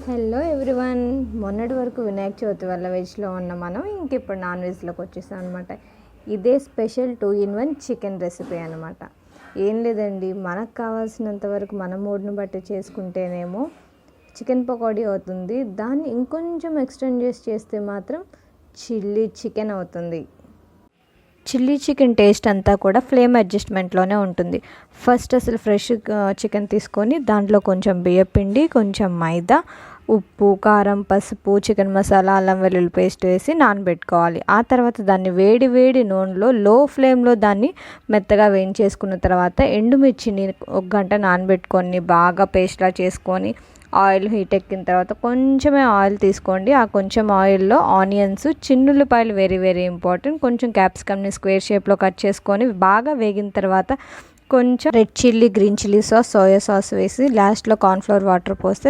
Hello everyone. మొన్నటి వరకు వినాయక చవితి వల్ల వెజ్లో ఉన్న మనం ఇప్పుడు నాన్ వెజ్లోకి వచ్చేసాం అనమాట. ఇదే స్పెషల్ 2-in-1 చికెన్ రెసిపీ అనమాట. ఏం లేదండి, మనకు కావాల్సినంత వరకు మన మూడ్ని బట్టి చేసుకుంటేనేమో చికెన్ పకోడీ అవుతుంది. దాన్ని ఇంకొంచెం ఎక్స్టెండ్ చేస్తే మాత్రం చిల్లీ చికెన్ అవుతుంది. చిల్లీ చికెన్ టేస్ట్ అంతా కూడా ఫ్లేమ్ అడ్జస్ట్మెంట్లోనే ఉంటుంది. ఫస్ట్ అసలు ఫ్రెష్ చికెన్ తీసుకొని దాంట్లో కొంచెం బియ్యపిండి, కొంచెం మైదా, ఉప్పు, కారం, పసుపు, చికెన్ మసాలా, అల్లం వెల్లుల్లి పేస్ట్ వేసి నానబెట్టుకోవాలి. ఆ తర్వాత దాన్ని వేడి వేడి నూనెలో లో ఫ్లేమ్లో దాన్ని మెత్తగా వేయించేసుకున్న తర్వాత ఎండుమిర్చిని 1 గంట నానబెట్టుకొని బాగా పేస్ట్లా చేసుకొని ఆయిల్ హీట్ ఎక్కిన తర్వాత కొంచెమే ఆయిల్ తీసుకోండి. ఆ కొంచెం ఆయిల్లో ఆనియన్స్, చిన్నుల్లిపాయలు వెరీ వెరీ ఇంపార్టెంట్, కొంచెం క్యాప్సికమ్ని స్క్వేర్ షేప్లో కట్ చేసుకొని బాగా వేగిన తర్వాత కొంచెం red chilli, green chilli sauce, soya sauce వేసి లాస్ట్లో కార్న్ఫ్లవర్ వాటర్ పోస్తే